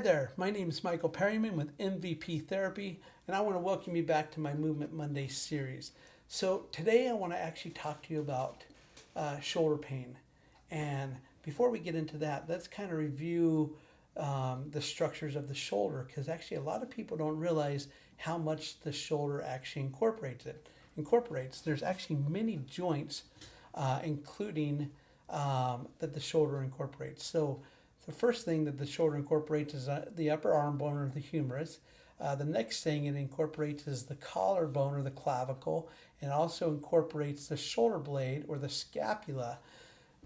there, my name is Michael Perryman with MVP Therapy, and I want to welcome you back to my Movement Monday series. So, today I want to actually talk to you about shoulder pain. And before we get into that, let's kind of review the structures of the shoulder, because actually a lot of people don't realize how much the shoulder actually incorporates. There's actually many joints, including that the shoulder incorporates. So, the first thing that the shoulder incorporates is the upper arm bone or the humerus. The next thing it incorporates is the collarbone or the clavicle, and also incorporates the shoulder blade or the scapula.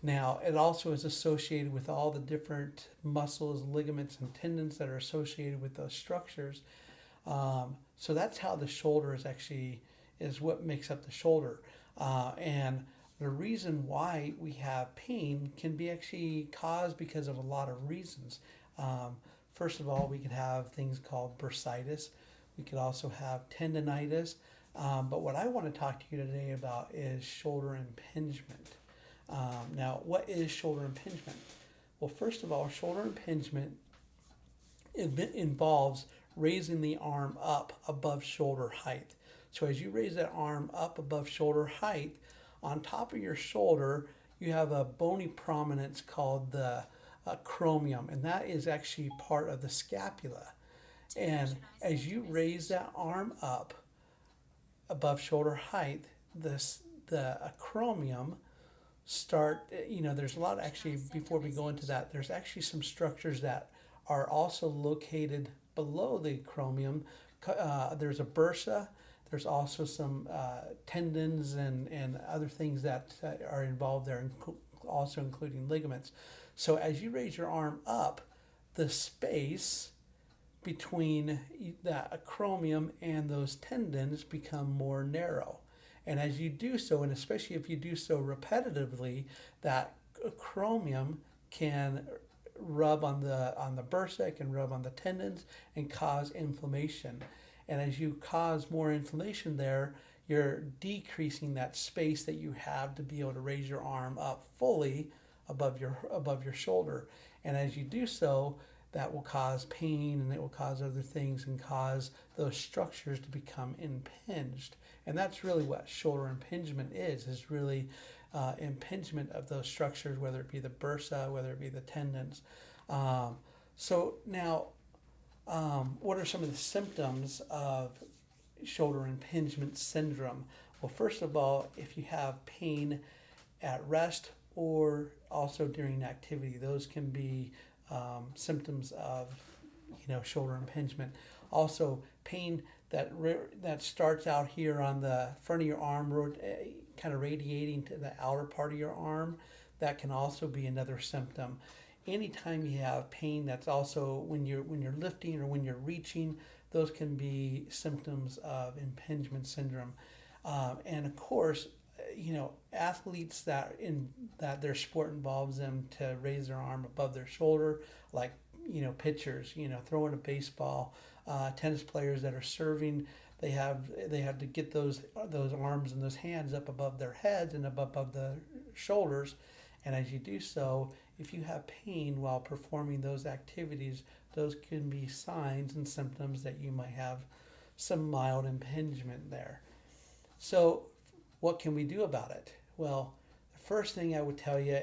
Now, it also is associated with all the different muscles, ligaments, and tendons that are associated with those structures. So that's how the shoulder is what makes up the shoulder. And the reason why we have pain can be actually caused because of a lot of reasons. First of all, we could have things called bursitis. We could also have tendonitis. But what I want to talk to you today about is shoulder impingement. Now, what is shoulder impingement? Well, first of all, shoulder impingement involves raising the arm up above shoulder height. So as you raise that arm up above shoulder height, on top of your shoulder, you have a bony prominence called the acromion, and that is actually part of the scapula. And as you raise that arm up above shoulder height, the acromion there's a lot actually, before we go into that, there's actually some structures that are also located below the acromion. There's a bursa. There's also some tendons and other things that are involved there, also including ligaments. So as you raise your arm up, the space between that acromion and those tendons become more narrow. And as you do so, and especially if you do so repetitively, that acromion can rub on the bursa, it can rub on the tendons and cause inflammation. And as you cause more inflammation there, you're decreasing that space that you have to be able to raise your arm up fully above your shoulder. And as you do so, that will cause pain, and it will cause other things and cause those structures to become impinged. And that's really what shoulder impingement is really impingement of those structures, whether it be the bursa, whether it be the tendons. So now, what are some of the symptoms of shoulder impingement syndrome? Well, first of all, if you have pain at rest or also during activity, those can be symptoms of shoulder impingement. Also, pain that starts out here on the front of your arm, kind of radiating to the outer part of your arm, that can also be another symptom. Anytime you have pain, that's also when you're lifting or when you're reaching, those can be symptoms of impingement syndrome. And of course, athletes that their sport involves them to raise their arm above their shoulder, like pitchers, throwing a baseball, tennis players that are serving, they have to get those arms and those hands up above their heads and above the shoulders. And as you do so, if you have pain while performing those activities, those can be signs and symptoms that you might have some mild impingement there. So what can we do about it? Well, the first thing I would tell you,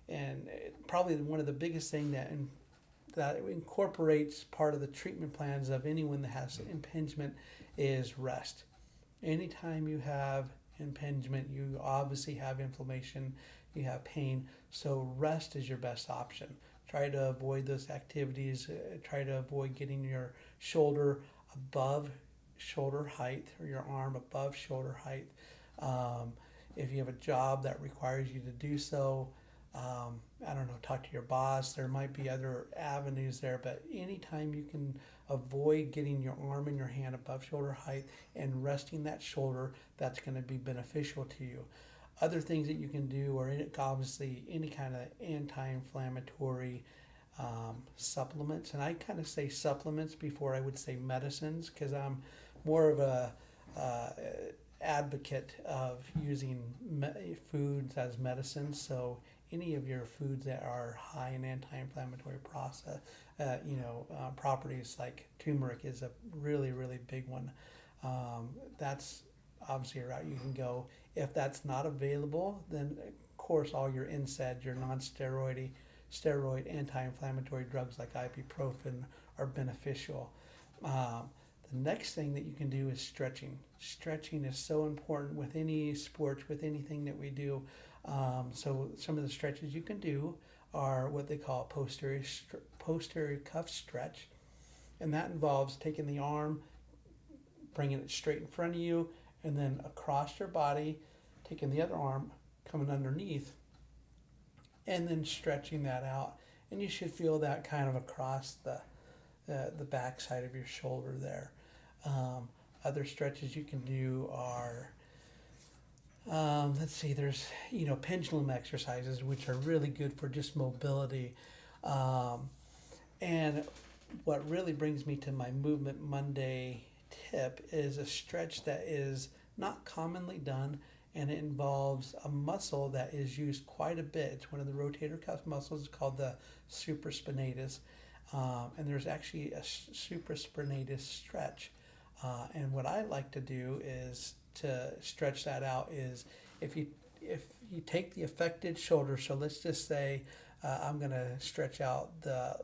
and probably one of the biggest thing that incorporates part of the treatment plans of anyone that has impingement, is rest. Anytime you have impingement, you obviously have inflammation, you have pain, so rest is your best option. Try to avoid those activities. Try to avoid getting your shoulder above shoulder height or your arm above shoulder height. If you have a job that requires you to do so, talk to your boss. There might be other avenues there, but anytime you can avoid getting your arm and your hand above shoulder height and resting that shoulder, that's going to be beneficial to you. Other things that you can do are obviously any kind of anti-inflammatory supplements. And I kind of say supplements before I would say medicines, because I'm more of a advocate of using foods as medicines. So any of your foods that are high in anti-inflammatory process, properties, like turmeric is a really, really big one. That's obviously a route you can go. If that's not available, then of course all your NSAIDs, your steroid anti-inflammatory drugs like ibuprofen are beneficial. The next thing that you can do is stretching. Stretching is so important with any sports, with anything that we do. So some of the stretches you can do are what they call posterior cuff stretch, and that involves taking the arm, bringing it straight in front of you, and then across your body, taking the other arm, coming underneath, and then stretching that out. And you should feel that kind of across the back side of your shoulder there. Other stretches you can do are, there's, pendulum exercises, which are really good for just mobility. And what really brings me to my Movement Monday tip is a stretch that is not commonly done, and it involves a muscle that is used quite a bit. It's one of the rotator cuff muscles. It's called the supraspinatus. And there's actually a supraspinatus stretch. And what I like to do is to stretch that out is if you take the affected shoulder, so let's just say I'm going to stretch out the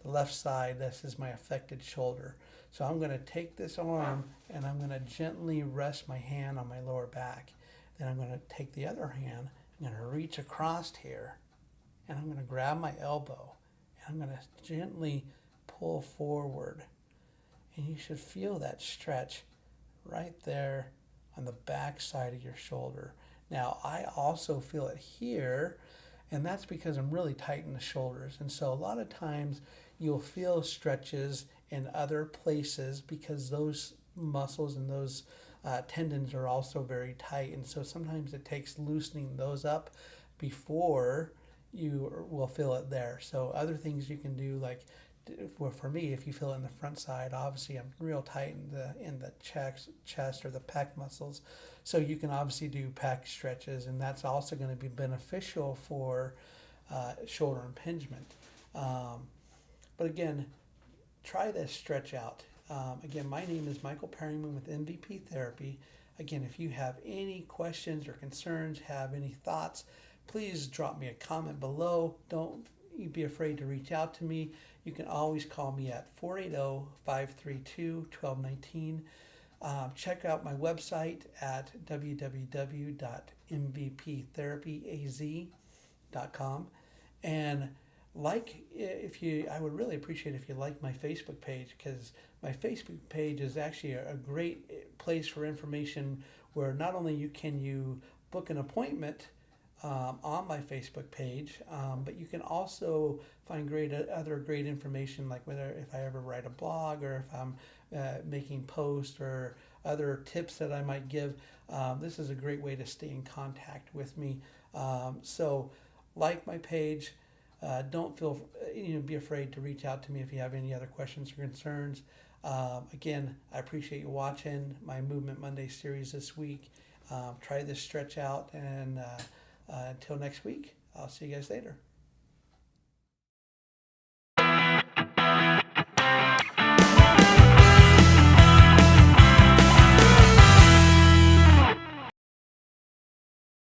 left side. This is my affected shoulder. So I'm going to take this arm and I'm going to gently rest my hand on my lower back. Then I'm going to take the other hand, I'm going to reach across here, and I'm going to grab my elbow, and I'm going to gently pull forward. And you should feel that stretch right there on the back side of your shoulder. Now, I also feel it here, and that's because I'm really tight in the shoulders. And so a lot of times you'll feel stretches in other places because those muscles and those tendons are also very tight. And so sometimes it takes loosening those up before you will feel it there. So other things you can do, like, well, for me, if you feel it in the front side, obviously I'm real tight in the chest or the pec muscles. So you can obviously do pec stretches, and that's also going to be beneficial for shoulder impingement. But again, try this stretch out. Again, my name is Michael Perryman with MVP Therapy. Again, if you have any questions or concerns, have any thoughts, please drop me a comment below. Don't be afraid to reach out to me. You can always call me at 480-532-1219. Check out my website at www.mvptherapyaz.com. And I would really appreciate if you like my Facebook page, because my Facebook page is actually a great place for information where not only can you book an appointment on my Facebook page, but you can also find other great information, like if I ever write a blog or if I'm making posts or other tips that I might give. This is a great way to stay in contact with me. So like my page. Don't be afraid to reach out to me if you have any other questions or concerns. Again, I appreciate you watching my Movement Monday series this week. Try this stretch out, and until next week, I'll see you guys later.